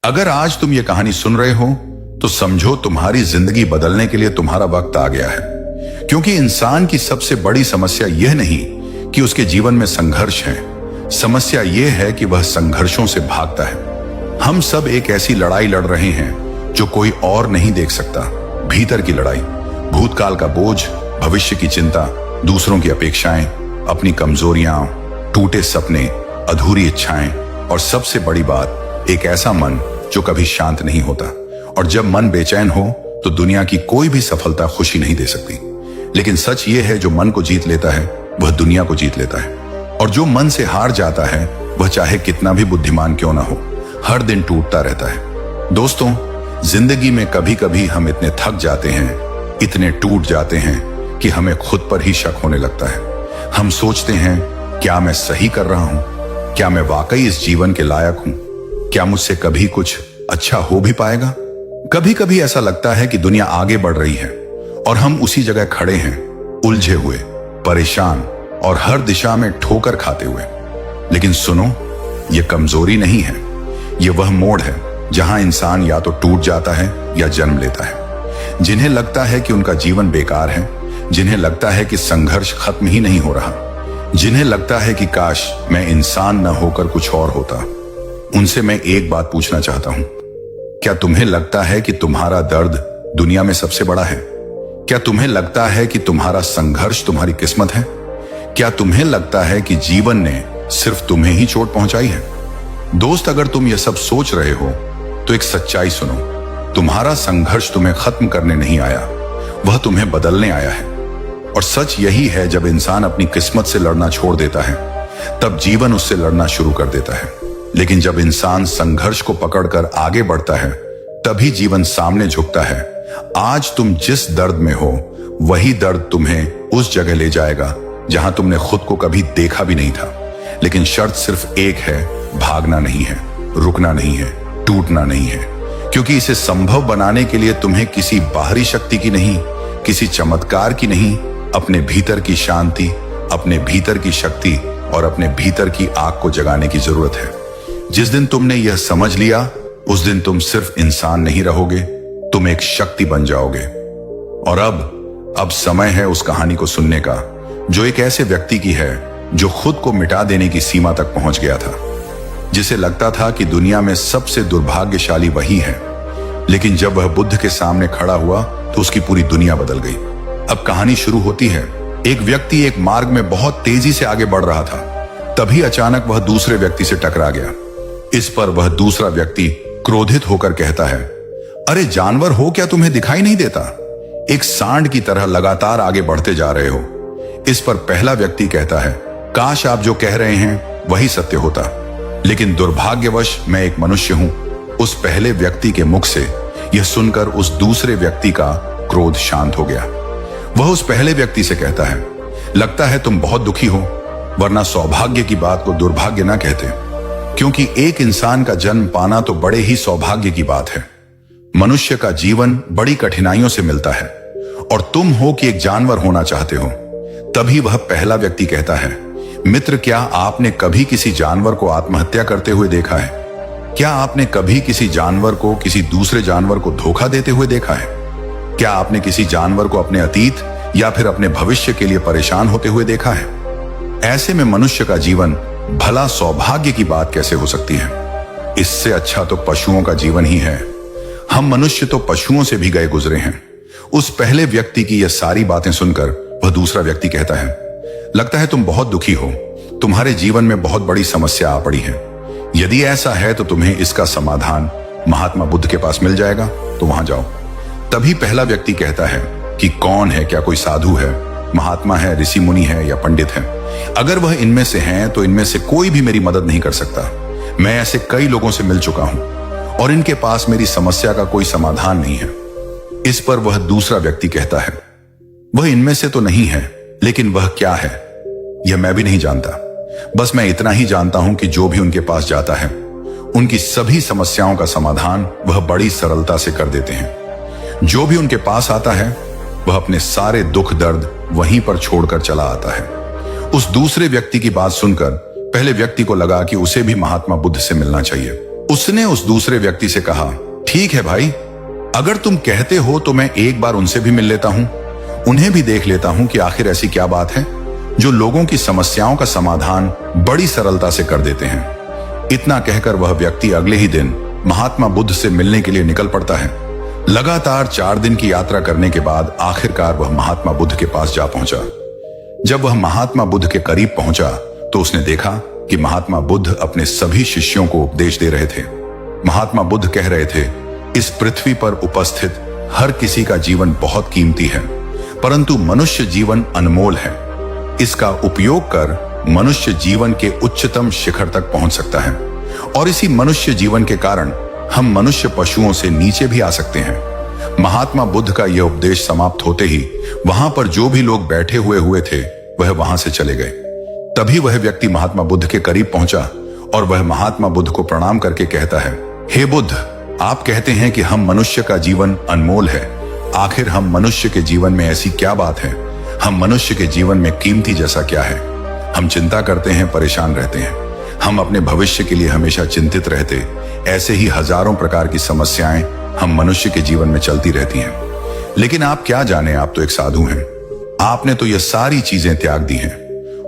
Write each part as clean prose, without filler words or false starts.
अगर आज तुम ये कहानी सुन रहे हो तो समझो तुम्हारी जिंदगी बदलने के लिए तुम्हारा वक्त आ गया है। क्योंकि इंसान की सबसे बड़ी समस्या यह नहीं कि उसके जीवन में संघर्ष है, समस्या यह है कि वह संघर्षों से भागता है। हम सब एक ऐसी लड़ाई लड़ रहे हैं जो कोई और नहीं देख सकता। भीतर की लड़ाई, भूतकाल का बोझ, भविष्य की चिंता, दूसरों की अपेक्षाएं, अपनी कमजोरियां, टूटे सपने, अधूरी इच्छाएं और सबसे बड़ी बात, एक ऐसा मन जो कभी शांत नहीं होता। और जब मन बेचैन हो तो दुनिया की कोई भी सफलता खुशी नहीं दे सकती। लेकिन सच ये है, जो मन को जीत लेता है वह दुनिया को जीत लेता है। और जो मन से हार जाता है वह चाहे कितना भी बुद्धिमान क्यों ना हो, हर दिन टूटता रहता है। दोस्तों, जिंदगी में कभी कभी हम इतने थक जाते हैं, इतने टूट जाते हैं कि हमें खुद पर ही शक होने लगता है। हम सोचते हैं, क्या मैं सही कर रहा हूं? क्या मैं वाकई इस जीवन के लायक हूं? क्या मुझसे कभी कुछ अच्छा हो भी पाएगा? कभी कभी ऐसा लगता है कि दुनिया आगे बढ़ रही है और हम उसी जगह खड़े हैं, उलझे हुए, परेशान और हर दिशा में ठोकर खाते हुए। लेकिन सुनो, यह कमजोरी नहीं है, यह वह मोड़ है जहां इंसान या तो टूट जाता है या जन्म लेता है। जिन्हें लगता है कि उनका जीवन बेकार है, जिन्हें लगता है कि संघर्ष खत्म ही नहीं हो रहा, जिन्हें लगता है कि काश मैं इंसान न होकर कुछ और होता, उनसे मैं एक बात पूछना चाहता हूं। क्या तुम्हें लगता है कि तुम्हारा दर्द दुनिया में सबसे बड़ा है? क्या तुम्हें लगता है कि तुम्हारा संघर्ष तुम्हारी किस्मत है? क्या तुम्हें लगता है कि जीवन ने सिर्फ तुम्हें ही चोट पहुंचाई है? दोस्त, अगर तुम यह सब सोच रहे हो तो एक सच्चाई सुनो, तुम्हारा संघर्ष तुम्हें खत्म करने नहीं आया, वह तुम्हें बदलने आया है। और सच यही है, जब इंसान अपनी किस्मत से लड़ना छोड़ देता है तब जीवन उससे लड़ना शुरू कर देता है। लेकिन जब इंसान संघर्ष को पकड़कर आगे बढ़ता है तभी जीवन सामने झुकता है। आज तुम जिस दर्द में हो वही दर्द तुम्हें उस जगह ले जाएगा जहां तुमने खुद को कभी देखा भी नहीं था। लेकिन शर्त सिर्फ एक है, भागना नहीं है, रुकना नहीं है, टूटना नहीं है। क्योंकि इसे संभव बनाने के लिए तुम्हें किसी बाहरी शक्ति की नहीं, किसी चमत्कार की नहीं, अपने भीतर की शांति, अपने भीतर की शक्ति और अपने भीतर की आग को जगाने की जरूरत है। जिस दिन तुमने यह समझ लिया उस दिन तुम सिर्फ इंसान नहीं रहोगे, तुम एक शक्ति बन जाओगे। और अब समय है उस कहानी को सुनने का जो एक ऐसे व्यक्ति की है जो खुद को मिटा देने की सीमा तक पहुंच गया था, जिसे लगता था कि दुनिया में सबसे दुर्भाग्यशाली वही है। लेकिन जब वह बुद्ध के सामने खड़ा हुआ तो उसकी पूरी दुनिया बदल गई। अब कहानी शुरू होती है। एक व्यक्ति एक मार्ग में बहुत तेजी से आगे बढ़ रहा था, तभी अचानक वह दूसरे व्यक्ति से टकरा गया। इस पर वह दूसरा व्यक्ति क्रोधित होकर कहता है, अरे जानवर हो क्या, तुम्हें दिखाई नहीं देता? एक सांड की तरह लगातार आगे बढ़ते जा रहे हो। इस पर पहला व्यक्ति कहता है, काश आप जो कह रहे हैं वही सत्य होता, लेकिन दुर्भाग्यवश मैं एक मनुष्य हूं। उस पहले व्यक्ति के मुख से यह सुनकर उस दूसरे व्यक्ति का क्रोध शांत हो गया। वह उस पहले व्यक्ति से कहता है, लगता है तुम बहुत दुखी हो, वरना सौभाग्य की बात को दुर्भाग्य ना कहते। क्योंकि एक इंसान का जन्म पाना तो बड़े ही सौभाग्य की बात है। मनुष्य का जीवन बड़ी कठिनाइयों से मिलता है और तुम हो कि एक जानवर होना चाहते हो। तभी वह पहला व्यक्ति कहता है, मित्र, क्या आपने कभी किसी जानवर को आत्महत्या करते हुए देखा है? क्या आपने कभी किसी जानवर को किसी दूसरे जानवर को धोखा देते हुए देखा है? क्या आपने किसी जानवर को अपने अतीत या फिर अपने भविष्य के लिए परेशान होते हुए देखा है? ऐसे में मनुष्य का जीवन भला सौभाग्य की बात कैसे हो सकती है? इससे अच्छा तो पशुओं का जीवन ही है। हम मनुष्य तो पशुओं से भी गए गुजरे हैं। उस पहले व्यक्ति की यह सारी बातें सुनकर वह दूसरा व्यक्ति कहता है, लगता है तुम बहुत दुखी हो, तुम्हारे जीवन में बहुत बड़ी समस्या आ पड़ी है। यदि ऐसा है तो तुम्हें इसका समाधान महात्मा बुद्ध के पास मिल जाएगा, तो वहां जाओ। तभी पहला व्यक्ति कहता है कि कौन है, क्या कोई साधु है, महात्मा है, ऋषि मुनि है या पंडित है? अगर वह इनमें से हैं तो इनमें से कोई भी मेरी मदद नहीं कर सकता। मैं ऐसे कई लोगों से मिल चुका हूं और इनके पास मेरी समस्या का कोई समाधान नहीं है। इस पर वह दूसरा व्यक्ति कहता है, वह इनमें से तो नहीं है, लेकिन वह क्या है यह मैं भी नहीं जानता। बस मैं इतना ही जानता हूं कि जो भी उनके पास जाता है उनकी सभी समस्याओं का समाधान वह बड़ी सरलता से कर देते हैं। जो भी उनके पास आता है वह अपने सारे दुख दर्द वहीं पर छोड़कर चला आता है। उस दूसरे व्यक्ति की बात सुनकर पहले व्यक्ति को लगा कि उसे भी महात्मा बुद्ध से मिलना चाहिए। उसने उस दूसरे व्यक्ति से कहा, ठीक है भाई, अगर तुम कहते हो तो मैं एक बार उनसे भी मिल लेता हूं, उन्हें भी देख लेता हूं कि आखिर ऐसी क्या बात है जो लोगों की समस्याओं का समाधान बड़ी सरलता से कर देते हैं। इतना कहकर वह व्यक्ति अगले ही दिन महात्मा बुद्ध से मिलने के लिए निकल पड़ता है। लगातार 4 दिन की यात्रा करने के बाद आखिरकार वह महात्मा बुद्ध के पास जा पहुंचा। जब वह महात्मा बुद्ध के करीब पहुंचा तो उसने देखा कि महात्मा बुद्ध अपने सभी शिष्यों को उपदेश दे रहे थे। महात्मा बुद्ध कह रहे थे, इस पृथ्वी पर उपस्थित हर किसी का जीवन बहुत कीमती है, परंतु मनुष्य जीवन अनमोल है। इसका उपयोग कर मनुष्य जीवन के उच्चतम शिखर तक पहुंच सकता है और इसी मनुष्य जीवन के कारण हम मनुष्य पशुओं से नीचे भी आ सकते हैं। महात्मा बुद्ध का यह उपदेश समाप्त होते ही वहां पर जो भी लोग बैठे हुए थे वह वहां से चले गए। तभी वह व्यक्ति महात्मा बुद्ध के करीब पहुंचा और वह महात्मा बुद्ध को प्रणाम करके कहता है, हे बुद्ध, आप कहते हैं कि हम मनुष्य का जीवन अनमोल है। आखिर हम मनुष्य के जीवन में ऐसी क्या बात है? हम मनुष्य के जीवन में कीमती जैसा क्या है? हम चिंता करते हैं, परेशान रहते हैं, हम अपने भविष्य के लिए हमेशा चिंतित रहते। ऐसे ही हजारों प्रकार की समस्याएं हम मनुष्य के जीवन में चलती रहती हैं। लेकिन आप क्या जाने, आप तो एक साधु हैं। आपने तो ये सारी चीजें त्याग दी हैं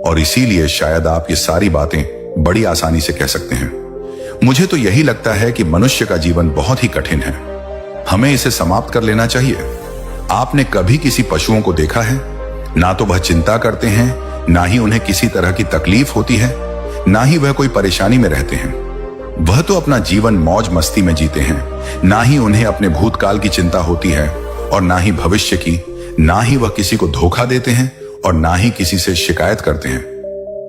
और इसीलिए शायद आप ये सारी बातें बड़ी आसानी से कह सकते हैं। मुझे तो यही लगता है कि मनुष्य का जीवन बहुत ही कठिन है, हमें इसे समाप्त कर लेना चाहिए। आपने कभी किसी पशुओं को देखा है? ना तो वह चिंता करते हैं, ना ही उन्हें किसी तरह की तकलीफ होती है, ना ही वह कोई परेशानी में रहते हैं। वह तो अपना जीवन मौज मस्ती में जीते हैं। ना ही उन्हें अपने भूतकाल की चिंता होती है और ना ही भविष्य की। ना ही वह किसी को धोखा देते हैं और ना ही किसी से शिकायत करते हैं।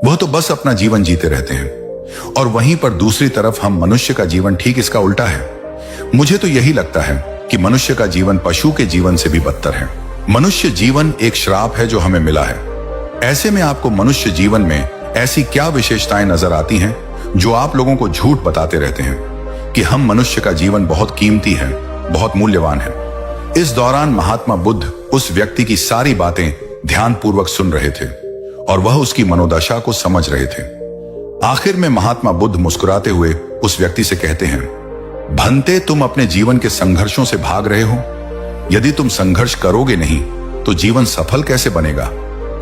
वह तो बस अपना जीवन जीते रहते हैं। और वहीं पर दूसरी तरफ हम मनुष्य का जीवन ठीक इसका उल्टा है। मुझे तो यही लगता है कि मनुष्य का जीवन पशु के जीवन से भी बदतर है। मनुष्य जीवन एक श्राप है जो हमें मिला है। ऐसे में आपको मनुष्य जीवन में ऐसी क्या विशेषताएं नजर आती हैं जो आप लोगों को झूठ बताते रहते हैं कि हम मनुष्य का जीवन बहुत कीमती है, बहुत मूल्यवान है। इस दौरान महात्मा बुद्ध उस व्यक्ति की सारी बातें ध्यानपूर्वक सुन रहे थे और वह उसकी मनोदशा को समझ रहे थे। आखिर में महात्मा बुद्ध मुस्कुराते हुए उस व्यक्ति से कहते हैं, भंते, तुम अपने जीवन के संघर्षों से भाग रहे हो। यदि तुम संघर्ष करोगे नहीं तो जीवन सफल कैसे बनेगा?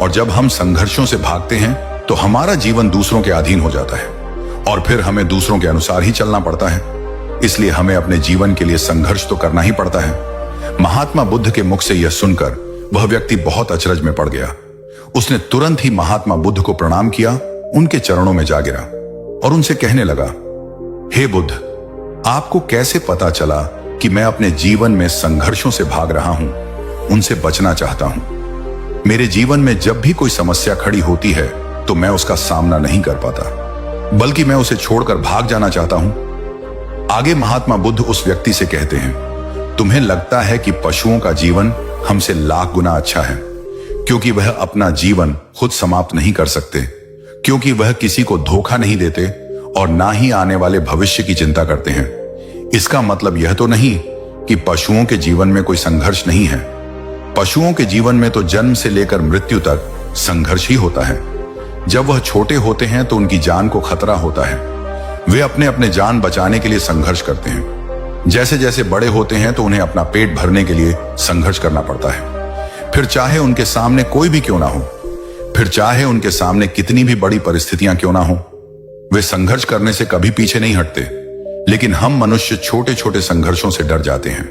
और जब हम संघर्षों से भागते हैं तो हमारा जीवन दूसरों के अधीन हो जाता है और फिर हमें दूसरों के अनुसार ही चलना पड़ता है। इसलिए हमें अपने जीवन के लिए संघर्ष तो करना ही पड़ता है। महात्मा बुद्ध के मुख से यह सुनकर वह व्यक्ति बहुत अचरज में पड़ गया। उसने तुरंत ही महात्मा बुद्ध को प्रणाम किया, उनके चरणों में जा गिरा और उनसे कहने लगा, हे बुद्ध, आपको कैसे पता चला कि मैं अपने जीवन में संघर्षों से भाग रहा हूं, उनसे बचना चाहता हूं? मेरे जीवन में जब भी कोई समस्या खड़ी होती है तो मैं उसका सामना नहीं कर पाता, बल्कि मैं उसे छोड़कर भाग जाना चाहता हूं। आगे महात्मा बुद्ध उस व्यक्ति से कहते हैं, तुम्हें लगता है कि पशुओं का जीवन हमसे लाख गुना अच्छा है, क्योंकि वह अपना जीवन खुद समाप्त नहीं कर सकते, क्योंकि वह किसी को धोखा नहीं देते और ना ही आने वाले भविष्य की चिंता करते हैं। इसका मतलब यह तो नहीं कि पशुओं के जीवन में कोई संघर्ष नहीं है। पशुओं के जीवन में तो जन्म से लेकर मृत्यु तक संघर्ष ही होता है। जब वह छोटे होते हैं तो उनकी जान को खतरा होता है। वे अपने अपने जान बचाने के लिए संघर्ष करते हैं। जैसे जैसे बड़े होते हैं तो उन्हें अपना पेट भरने के लिए संघर्ष करना पड़ता है। फिर चाहे उनके सामने कोई भी क्यों ना हो, फिर चाहे उनके सामने कितनी भी बड़ी परिस्थितियां क्यों ना हो, वे संघर्ष करने से कभी पीछे नहीं हटते। लेकिन हम मनुष्य छोटे छोटे संघर्षों से डर जाते हैं।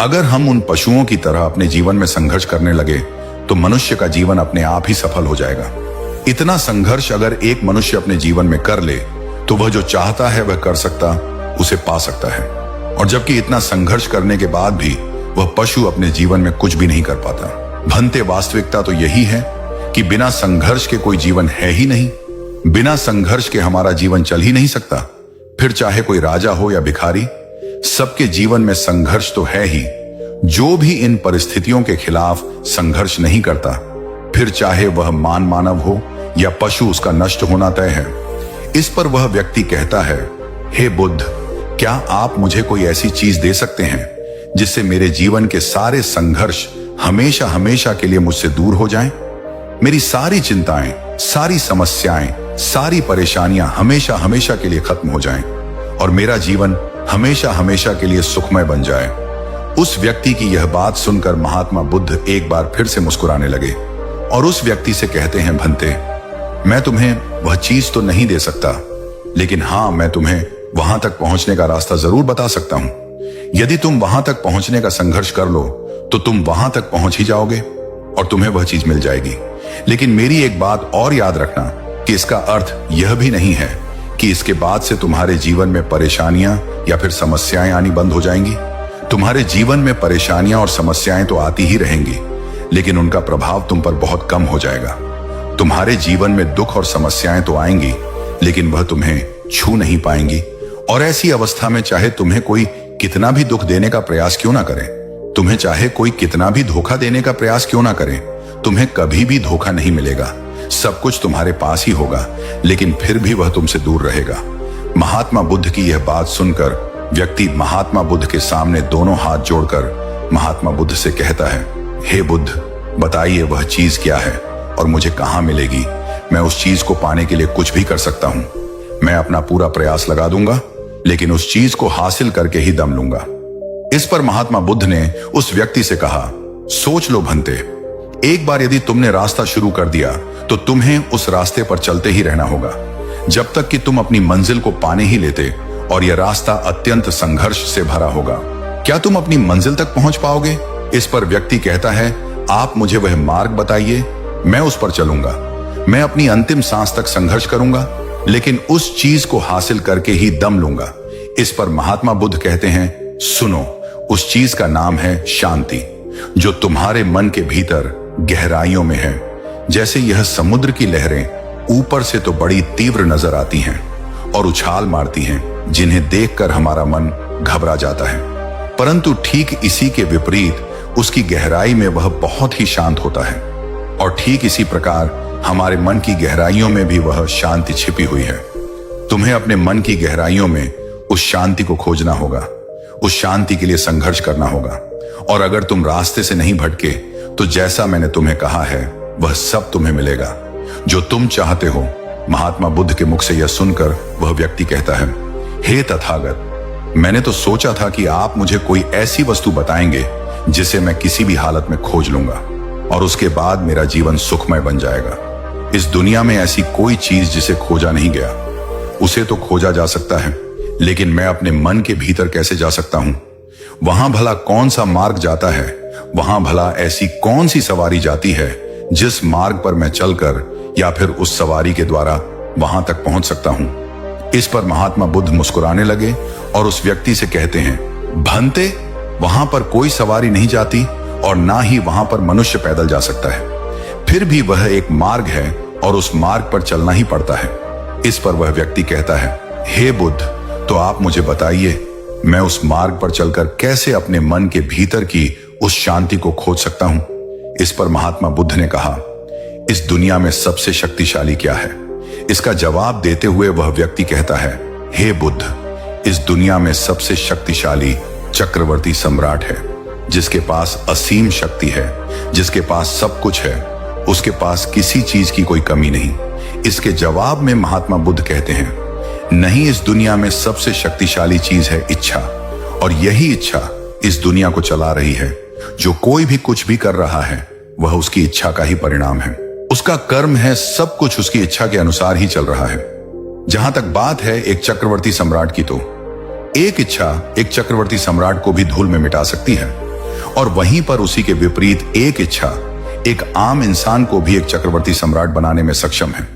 अगर हम उन पशुओं की तरह अपने जीवन में संघर्ष करने लगे तो मनुष्य का जीवन अपने आप ही सफल हो जाएगा। इतना संघर्ष अगर एक मनुष्य अपने जीवन में कर ले तो वह जो चाहता है वह कर सकता, उसे पा सकता है। और जबकि इतना संघर्ष करने के बाद भी वह पशु अपने जीवन में कुछ भी नहीं कर पाता। भंते, वास्तविकता तो यही है कि बिना संघर्ष के कोई जीवन है ही नहीं। बिना संघर्ष के हमारा जीवन चल ही नहीं सकता। फिर चाहे कोई राजा हो या भिखारी, सबके जीवन में संघर्ष तो है ही। जो भी इन परिस्थितियों के खिलाफ संघर्ष नहीं करता, फिर चाहे वह मानव हो या पशु, उसका नष्ट होना तय है। इस पर वह व्यक्ति कहता है, हे बुद्ध, क्या आप मुझे कोई ऐसी चीज दे सकते हैं जिससे मेरे जीवन के सारे संघर्ष हमेशा हमेशा के लिए मुझसे दूर हो जाएं? मेरी सारी चिंताएं, सारी समस्याएं, सारी परेशानियां हमेशा हमेशा के लिए खत्म हो जाएं और मेरा जीवन हमेशा हमेशा के लिए सुखमय बन जाए। उस व्यक्ति की यह बात सुनकर महात्मा बुद्ध एक बार फिर से मुस्कुराने लगे और उस व्यक्ति से कहते हैं, भंते, मैं तुम्हें वह चीज तो नहीं दे सकता, लेकिन हां, मैं तुम्हें वहां तक पहुंचने का रास्ता जरूर बता सकता हूं। यदि तुम वहां तक पहुंचने का संघर्ष कर लो तो तुम वहां तक पहुंच ही जाओगे और तुम्हें वह चीज मिल जाएगी। लेकिन मेरी एक बात और याद रखना कि इसका अर्थ यह भी नहीं है कि इसके बाद से तुम्हारे जीवन में परेशानियां या फिर समस्याएं आनी बंद हो जाएंगी। तुम्हारे जीवन में परेशानियां और समस्याएं तो आती ही रहेंगी, लेकिन उनका प्रभाव तुम पर बहुत कम हो जाएगा। तुम्हारे जीवन में दुख और समस्याएं तो आएंगी, लेकिन वह तुम्हें छू नहीं पाएंगी। और ऐसी अवस्था में चाहे तुम्हें कोई कितना भी दुख देने का प्रयास क्यों ना करे, तुम्हें चाहे कोई कितना भी धोखा देने का प्रयास क्यों ना करे, तुम्हें कभी भी धोखा नहीं मिलेगा। सब कुछ तुम्हारे पास ही होगा, लेकिन फिर भी वह तुमसे दूर रहेगा। महात्मा बुद्ध की यह बात सुनकर व्यक्ति महात्मा बुद्ध के सामने दोनों हाथ जोड़कर महात्मा बुद्ध से कहता है, हे बुद्ध, बताइए वह चीज क्या है और मुझे कहां मिलेगी। मैं उस चीज को पाने के लिए कुछ भी कर सकता हूं। मैं अपना पूरा प्रयास लगा दूंगा, लेकिन उस चीज को हासिल करके ही दम लूंगा। इस पर महात्मा बुद्ध ने उस व्यक्ति से कहा, सोच लो भंते, एक बार यदि तुमने रास्ता शुरू कर दिया तो तुम्हें उस रास्ते पर चलते ही रहना होगा जब तक कि तुम अपनी मंजिल को पाने ही लेते, और यह रास्ता अत्यंत संघर्ष से भरा होगा। क्या तुम अपनी मंजिल तक पहुंच पाओगे? इस पर व्यक्ति कहता है, आप मुझे वह मार्ग बताइए, मैं उस पर चलूंगा। मैं अपनी अंतिम सांस तक संघर्ष करूंगा, लेकिन उस चीज को हासिल करके ही दम लूंगा। इस पर महात्मा बुद्ध कहते हैं, सुनो, उस चीज का नाम है शांति, जो तुम्हारे मन के भीतर गहराइयों में है। जैसे यह समुद्र की लहरें ऊपर से तो बड़ी तीव्र नजर आती हैं और उछाल मारती हैं, जिन्हें देखकर हमारा मन घबरा जाता है, परंतु ठीक इसी के विपरीत उसकी गहराई में वह बहुत ही शांत होता है। और ठीक इसी प्रकार हमारे मन की गहराइयों में भी वह शांति छिपी हुई है। तुम्हें अपने मन की गहराइयों में उस शांति को खोजना होगा, उस शांति के लिए संघर्ष करना होगा। और अगर तुम रास्ते से नहीं भटके तो जैसा मैंने तुम्हें कहा है वह सब तुम्हें मिलेगा जो तुम चाहते हो। महात्मा बुद्ध के मुख से यह सुनकर वह व्यक्ति कहता है, हे तथागत, मैंने तो सोचा था कि आप मुझे कोई ऐसी वस्तु बताएंगे जिसे मैं किसी भी हालत में खोज लूंगा और उसके बाद मेरा जीवन सुखमय बन जाएगा। इस दुनिया में ऐसी कोई चीज जिसे खोजा नहीं गया। उसे तो खोजा जा सकता है, लेकिन मैं अपने मन के भीतर कैसे जा सकता हूं? वहां भला कौन सा मार्ग जाता है? वहां भला ऐसी कौन सी सवारी जाती है जिस मार्ग पर मैं चलकर या फिर उस सवारी के द्वारा वहां तक पहुंच सकता हूं? इस पर महात्मा बुद्ध मुस्कुराने लगे और उस व्यक्ति से कहते हैं, भंते, वहां पर कोई सवारी नहीं जाती और ना ही वहां पर मनुष्य पैदल जा सकता है। फिर भी वह एक मार्ग है और उस मार्ग पर चलना ही पड़ता है। इस पर वह व्यक्ति कहता है, हे बुद्ध, तो आप मुझे बताइए, मैं उस मार्ग पर चलकर कैसे अपने मन के भीतर की उस शांति को खोज सकता हूं? इस पर महात्मा बुद्ध ने कहा, इस दुनिया में सबसे शक्तिशाली क्या है? इसका जवाब देते हुए वह व्यक्ति कहता है, हे बुद्ध, इस दुनिया में सबसे शक्तिशाली चक्रवर्ती सम्राट है, जिसके पास असीम शक्ति है, जिसके पास सब कुछ है, उसके पास किसी चीज की कोई कमी नहीं। इसके जवाब में महात्मा बुद्ध कहते हैं, नहीं, इस दुनिया में सबसे शक्तिशाली चीज है इच्छा, और यही इच्छा इस दुनिया को चला रही है। जो कोई भी कुछ भी कर रहा है वह उसकी इच्छा का ही परिणाम है। उसका कर्म है, सब कुछ उसकी इच्छा के अनुसार ही चल रहा है। जहां तक बात है एक चक्रवर्ती सम्राट की, तो एक इच्छा एक चक्रवर्ती सम्राट को भी धूल में मिटा सकती है, और वहीं पर उसी के विपरीत एक इच्छा एक आम इंसान को भी एक चक्रवर्ती सम्राट बनाने में सक्षम है।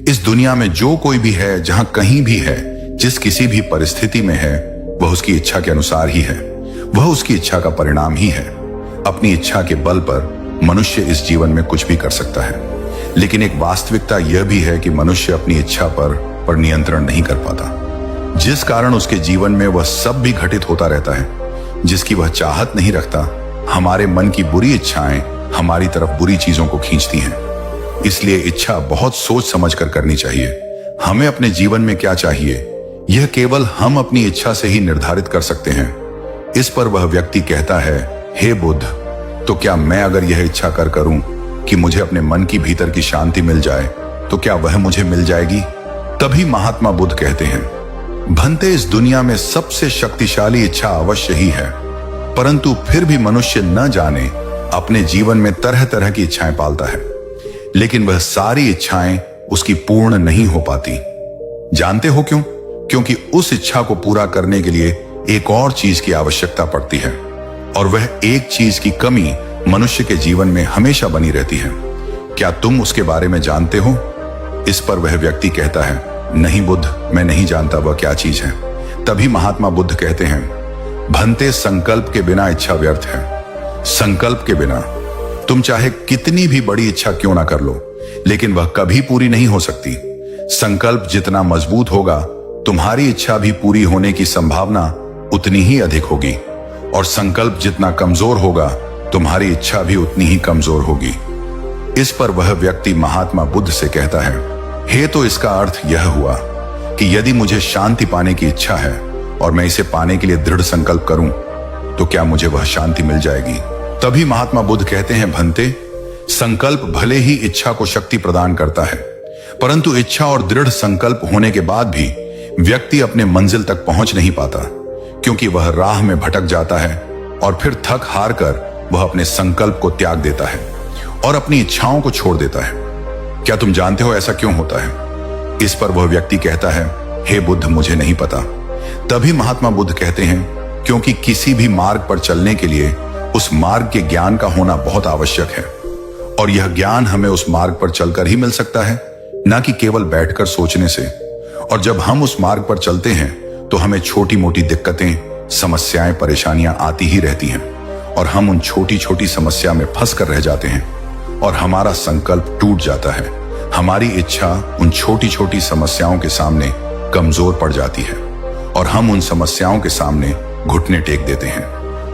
इस दुनिया में जो कोई भी है, जहां कहीं भी है, जिस किसी भी परिस्थिति में है, वह उसकी इच्छा के अनुसार ही है, वह उसकी इच्छा का परिणाम ही है। अपनी इच्छा के बल पर मनुष्य इस जीवन में कुछ भी कर सकता है, लेकिन एक वास्तविकता यह भी है कि मनुष्य अपनी इच्छा पर नियंत्रण नहीं कर पाता, जिस कारण उसके जीवन में वह सब भी घटित होता रहता है जिसकी वह चाहत नहीं रखता। हमारे मन की बुरी इच्छाएं हमारी तरफ बुरी चीजों को खींचती हैं। इसलिए इच्छा बहुत सोच समझ कर करनी चाहिए। हमें अपने जीवन में क्या चाहिए, यह केवल हम अपनी इच्छा से ही निर्धारित कर सकते हैं। इस पर वह व्यक्ति कहता है, हे बुद्ध, तो क्या मैं अगर यह इच्छा कर करूं कि मुझे अपने मन की भीतर की शांति मिल जाए, तो क्या वह मुझे मिल जाएगी? तभी महात्मा बुद्ध कहते हैं, भंते, इस दुनिया में सबसे शक्तिशाली इच्छा अवश्य ही है, परंतु फिर भी मनुष्य न जाने अपने जीवन में तरह तरह की इच्छाएं पालता है, लेकिन वह सारी इच्छाएं उसकी पूर्ण नहीं हो पाती। जानते हो क्यों? क्योंकि उस इच्छा को पूरा करने के लिए एक और चीज की आवश्यकता पड़ती है, और वह एक चीज की कमी मनुष्य के जीवन में हमेशा बनी रहती है। क्या तुम उसके बारे में जानते हो? इस पर वह व्यक्ति कहता है, नहीं बुद्ध, मैं नहीं जानता वह क्या चीज है। तभी महात्मा बुद्ध कहते हैं, भंते, संकल्प के बिना इच्छा व्यर्थ है। संकल्प के बिना तुम चाहे कितनी भी बड़ी इच्छा क्यों ना कर लो, लेकिन वह कभी पूरी नहीं हो सकती। संकल्प जितना मजबूत होगा, तुम्हारी इच्छा भी पूरी होने की संभावना उतनी ही अधिक होगी, और संकल्प जितना कमजोर होगा, तुम्हारी इच्छा भी उतनी ही कमजोर होगी। इस पर वह व्यक्ति महात्मा बुद्ध से कहता है, हे, तो इसका अर्थ यह हुआ कि यदि मुझे शांति पाने की इच्छा है और मैं इसे पाने के लिए दृढ़ संकल्प करूं, तो क्या मुझे वह शांति मिल जाएगी? तभी महात्मा बुद्ध कहते हैं, भंते, संकल्प भले ही इच्छा को शक्ति प्रदान करता है, परंतु इच्छा और दृढ़ संकल्प होने के बाद भी व्यक्ति अपने मंजिल तक पहुंच नहीं पाता, क्योंकि वह राह में भटक जाता है और फिर थक हार कर वह अपने संकल्प को त्याग देता है और अपनी इच्छाओं को छोड़ देता है। क्या तुम जानते हो ऐसा क्यों होता है? इस पर वह व्यक्ति कहता है, हे बुद्ध, मुझे नहीं पता। तभी महात्मा बुद्ध कहते हैं, क्योंकि किसी भी मार्ग पर चलने के लिए उस मार्ग के ज्ञान का होना बहुत आवश्यक है, और यह ज्ञान हमें उस मार्ग पर चलकर ही मिल सकता है, न कि केवल बैठकर सोचने से। और जब हम उस मार्ग पर चलते हैं तो हमें छोटी मोटी दिक्कतें, समस्याएं, परेशानियां आती ही रहती हैं, और हम उन छोटी छोटी समस्या में फंस कर रह जाते हैं और हमारा संकल्प टूट जाता है। हमारी इच्छा उन छोटी छोटी समस्याओं के सामने कमजोर पड़ जाती है और हम उन समस्याओं के सामने घुटने टेक देते हैं,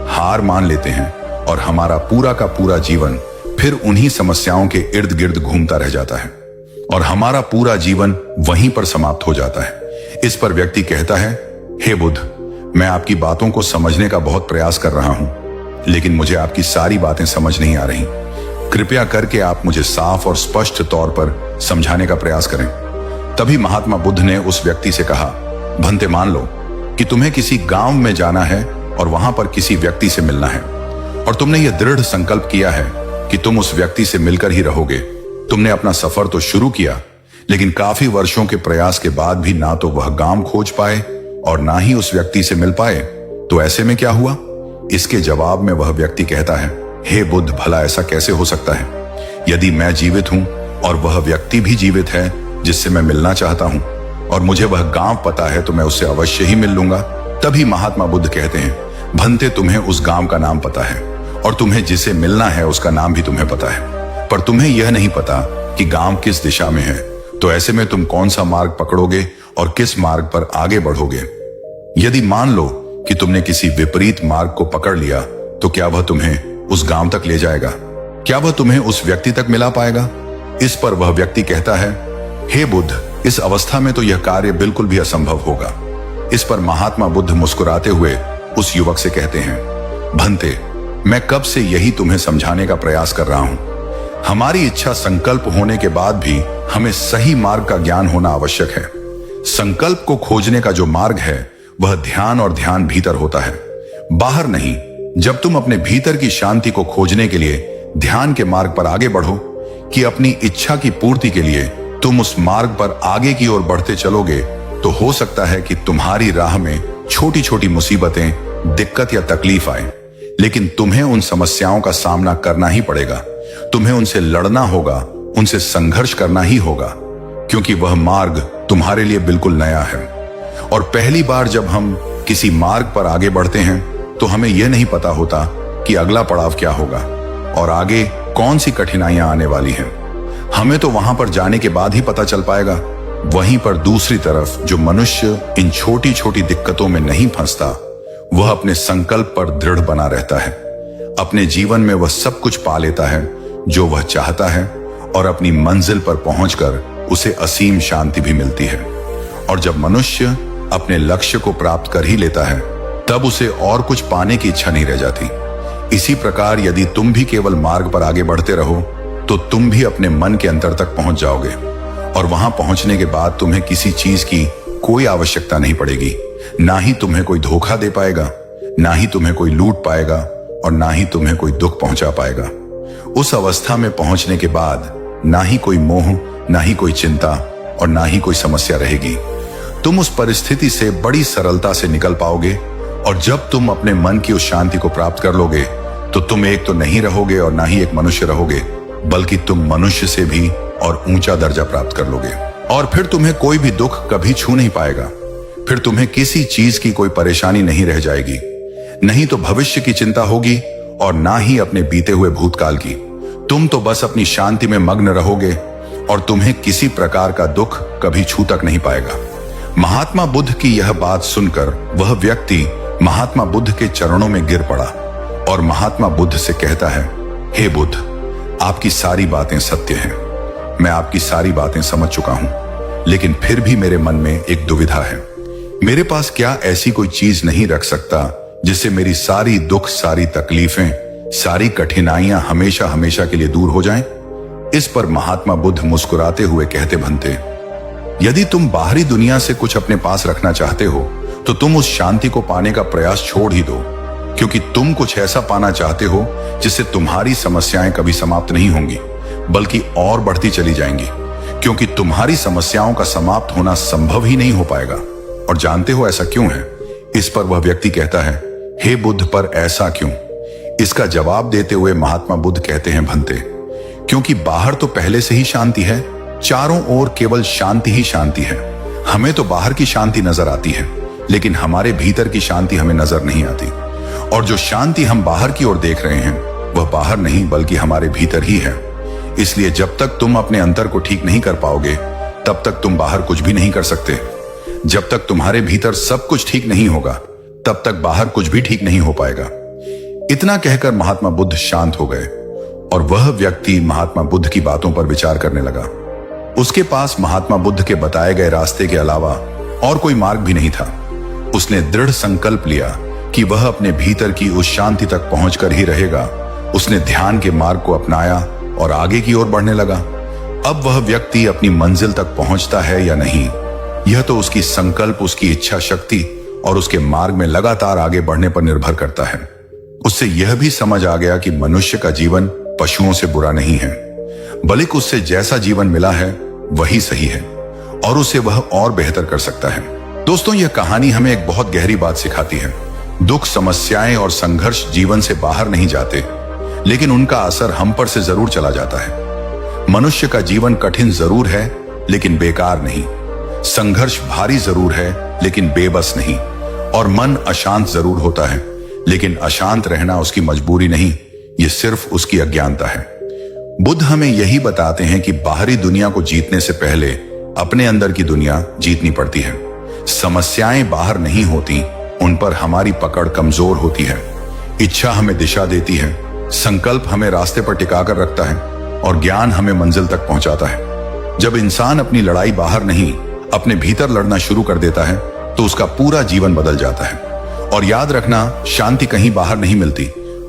हार मान लेते हैं, और हमारा पूरा का पूरा जीवन फिर उन्हीं समस्याओं के इर्द गिर्द घूमता रह जाता है और हमारा पूरा जीवन वहीं पर समाप्त हो जाता है। इस पर व्यक्ति कहता है, हे बुद्ध, मैं आपकी बातों को समझने का बहुत प्रयास कर रहा हूं, लेकिन मुझे आपकी सारी बातें समझ नहीं आ रही। कृपया करके आप मुझे साफ और स्पष्ट तौर पर समझाने का प्रयास करें। तभी महात्मा बुद्ध ने उस व्यक्ति से कहा, भंते, मान लो कि तुम्हें किसी गांव में जाना है और वहां पर किसी व्यक्ति से मिलना है, और तुमने यह दृढ़ संकल्प किया है कि तुम उस व्यक्ति से मिलकर ही रहोगे। तुमने अपना सफर तो शुरू किया, लेकिन काफी वर्षों के प्रयास के बाद भी ना तो वह गांव खोज पाए और ना ही उस व्यक्ति से मिल पाए। तो ऐसे में क्या हुआ? इसके जवाब में वह व्यक्ति कहता है, हे बुद्ध, भला ऐसा कैसे हो सकता है? यदि मैं जीवित हूं और वह व्यक्ति भी जीवित है जिससे मैं मिलना चाहता हूं, और मुझे वह गांव पता है, तो मैं उससे अवश्य ही मिल लूंगा। तभी महात्मा बुद्ध कहते हैं, भंते, तुम्हें उस गांव का नाम पता है और तुम्हें जिसे मिलना है उसका नाम भी तुम्हें पता है, पर तुम्हें यह नहीं पता कि गांव किस दिशा में है। तो ऐसे में तुम कौन सा मार्ग पकड़ोगे और किस मार्ग पर आगे बढ़ोगे? यदि मान लो कि तुमने किसी विपरीत मार्ग को पकड़ लिया, तो क्या वह तुम्हें उस गांव तक ले जाएगा? क्या वह तुम्हें उस व्यक्ति तक मिला पाएगा? इस पर वह व्यक्ति कहता है, हे बुद्ध, इस अवस्था में तो यह कार्य बिल्कुल भी असंभव होगा। इस पर महात्मा बुद्ध मुस्कुराते हुए उस युवक से कहते हैं, भंते, मैं कब से यही तुम्हें समझाने का प्रयास कर रहा हूं। हमारी इच्छा संकल्प होने के बाद भी हमें सही मार्ग का ज्ञान होना आवश्यक है। संकल्प को खोजने का जो मार्ग है वह ध्यान और ध्यान भीतर होता है, बाहर नहीं। जब तुम अपने भीतर की शांति को खोजने के लिए ध्यान के मार्ग पर आगे बढ़ो कि अपनी इच्छा की पूर्ति के लिए तुम उस मार्ग पर आगे की ओर बढ़ते चलोगे, तो हो सकता है कि तुम्हारी राह में छोटी छोटी मुसीबतें, दिक्कत या तकलीफ आए, लेकिन तुम्हें उन समस्याओं का सामना करना ही पड़ेगा। तुम्हें उनसे लड़ना होगा, उनसे संघर्ष करना ही होगा, क्योंकि वह मार्ग तुम्हारे लिए बिल्कुल नया है। और पहली बार जब हम किसी मार्ग पर आगे बढ़ते हैं तो हमें यह नहीं पता होता कि अगला पड़ाव क्या होगा और आगे कौन सी कठिनाइयां आने वाली हैं। हमें तो वहां पर जाने के बाद ही पता चल पाएगा। वहीं पर दूसरी तरफ जो मनुष्य इन छोटी छोटी दिक्कतों में नहीं फंसता, वह अपने संकल्प पर दृढ़ बना रहता है। अपने जीवन में वह सब कुछ पा लेता है जो वह चाहता है, और अपनी मंजिल पर पहुंचकर उसे असीम शांति भी मिलती है। और जब मनुष्य अपने लक्ष्य को प्राप्त कर ही लेता है, तब उसे और कुछ पाने की इच्छा नहीं रह जाती। इसी प्रकार यदि तुम भी केवल मार्ग पर आगे बढ़ते रहो, तो तुम भी अपने मन के अंतर तक पहुंच जाओगे, और वहां पहुंचने के बाद तुम्हें किसी चीज की कोई आवश्यकता नहीं पड़ेगी। ना ही तुम्हें कोई धोखा दे पाएगा, ना ही तुम्हें कोई लूट पाएगा, और ना ही तुम्हें कोई दुख पहुंचा पाएगा। उस अवस्था में पहुंचने के बाद ना ही कोई मोह, ना ही कोई चिंता, और ना ही कोई समस्या रहेगी। तुम उस परिस्थिति से बड़ी सरलता से निकल पाओगे, और जब तुम अपने मन की उस शांति को प्राप्त कर लोगे तो तुम एक तो नहीं रहोगे और ना ही एक मनुष्य रहोगे, बल्कि तुम मनुष्य से भी और ऊंचा दर्जा प्राप्त कर लोगे। और फिर तुम्हें कोई भी दुख कभी छू नहीं पाएगा। फिर तुम्हें किसी चीज की कोई परेशानी नहीं रह जाएगी। नहीं तो भविष्य की चिंता होगी और ना ही अपने बीते हुए भूतकाल की। तुम तो बस अपनी शांति में मग्न रहोगे और तुम्हें किसी प्रकार का दुख कभी छू तक नहीं पाएगा। महात्मा बुद्ध की यह बात सुनकर वह व्यक्ति महात्मा बुद्ध के चरणों में गिर पड़ा और महात्मा बुद्ध से कहता है, हे बुद्ध, आपकी सारी बातें सत्य हैं। मैं आपकी सारी बातें समझ चुका हूं, लेकिन फिर भी मेरे मन में एक दुविधा है। मेरे पास क्या ऐसी कोई चीज नहीं रख सकता जिससे मेरी सारी दुख, सारी तकलीफें, सारी कठिनाइयां हमेशा हमेशा के लिए दूर हो जाएं? इस पर महात्मा बुद्ध मुस्कुराते हुए कहते भंते, यदि तुम बाहरी दुनिया से कुछ अपने पास रखना चाहते हो तो तुम उस शांति को पाने का प्रयास छोड़ ही दो, क्योंकि तुम कुछ ऐसा पाना चाहते हो जिससे तुम्हारी समस्याएं कभी समाप्त नहीं होंगी, बल्कि और बढ़ती चली जाएंगी, क्योंकि तुम्हारी समस्याओं का समाप्त होना संभव ही नहीं हो पाएगा। और जानते हो ऐसा क्यों है? इस पर वह व्यक्ति कहता है, हे बुद्ध, पर ऐसा क्यों? इसका जवाब देते हुए महात्मा बुद्ध कहते हैं, भंते, क्योंकि बाहर तो पहले से ही शांति है, चारों ओर केवल शांति ही शांति है। हमें तो बाहर की शांति नजर आती है, लेकिन हमारे भीतर की शांति हमें नजर नहीं आती। और जो शांति हम बाहर की ओर देख रहे हैं वह बाहर नहीं बल्कि हमारे भीतर ही है। इसलिए जब तक तुम अपने अंतर को ठीक नहीं कर पाओगे तब तक तुम बाहर कुछ भी नहीं कर सकते। जब तक तुम्हारे भीतर सब कुछ ठीक नहीं होगा तब तक बाहर कुछ भी ठीक नहीं हो पाएगा। इतना कहकर महात्मा बुद्ध शांत हो गए और वह व्यक्ति महात्मा बुद्ध की बातों पर विचार करने लगा। उसके पास महात्मा बुद्ध के बताए गए रास्ते के अलावा और कोई मार्ग भी नहीं था। उसने दृढ़ संकल्प लिया कि वह अपने भीतर की उस शांति तक पहुंचकर ही रहेगा। उसने ध्यान के मार्ग को अपनाया और आगे की ओर बढ़ने लगा। अब वह व्यक्ति अपनी मंजिल तक पहुंचता है या नहीं, यह तो उसकी संकल्प, उसकी इच्छा शक्ति और उसके मार्ग में लगातार आगे बढ़ने पर निर्भर करता है। उससे यह भी समझ आ गया कि मनुष्य का जीवन पशुओं से बुरा नहीं है, बल्कि उससे जैसा जीवन मिला है वही सही है और उसे वह और बेहतर कर सकता है। दोस्तों, यह कहानी हमें एक बहुत गहरी बात सिखाती है। दुख, समस्याएं और संघर्ष जीवन से बाहर नहीं जाते, लेकिन उनका असर हम पर से जरूर चला जाता है। मनुष्य का जीवन कठिन जरूर है लेकिन बेकार नहीं। संघर्ष भारी जरूर है लेकिन बेबस नहीं। और मन अशांत जरूर होता है, लेकिन अशांत रहना उसकी मजबूरी नहीं, यह सिर्फ उसकी अज्ञानता है। बुद्ध हमें यही बताते हैं कि बाहरी दुनिया को जीतने से पहले अपने अंदर की दुनिया जीतनी पड़ती है। समस्याएं बाहर नहीं होती, उन पर हमारी पकड़ कमजोर होती है। इच्छा हमें दिशा देती है, संकल्प हमें रास्ते पर टिकाकर रखता है और ज्ञान हमें मंजिल तक पहुंचाता है। जब इंसान अपनी लड़ाई बाहर नहीं, अपने भीतर लड़ना शुरू कर देता है तो उसका पूरा जीवन बदल जाता है। और याद रखना, शांति कहीं बाहर नहीं मिलती,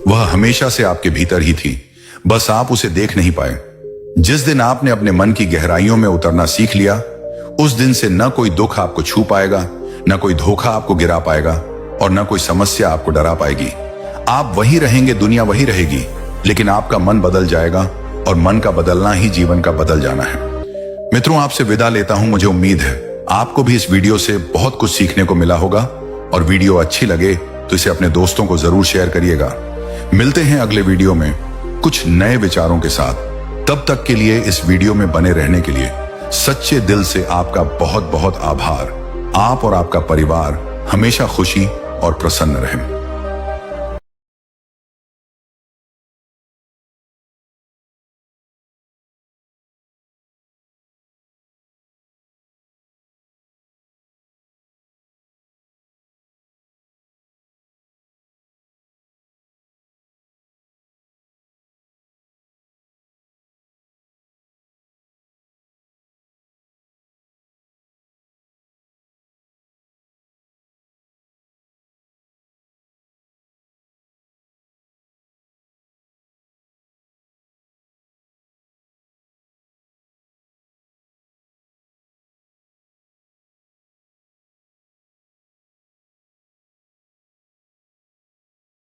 वह हमेशा से आपके भीतर ही थी, बस आप उसे देख नहीं पाए। जिस दिन आपने अपने मन की गहराइयों में उतरना सीख लिया, उस दिन से न कोई दुख आपको छू पाएगा, न कोई धोखा आपको गिरा पाएगा और न कोई समस्या आपको डरा पाएगी। आप वही रहेंगे, दुनिया वही रहेगी, लेकिन आपका मन बदल जाएगा और मन का बदलना ही जीवन का बदल जाना है। मित्रों, आपसे विदा लेता हूं। मुझे उम्मीद है आपको भी इस वीडियो से बहुत कुछ सीखने को मिला होगा और वीडियो अच्छी लगे तो इसे अपने दोस्तों को जरूर शेयर करिएगा। मिलते हैं अगले वीडियो में कुछ नए विचारों के साथ। तब तक के लिए इस वीडियो में बने रहने के लिए सच्चे दिल से आपका बहुत बहुत आभार। आप और आपका परिवार हमेशा खुशी और प्रसन्न रहें।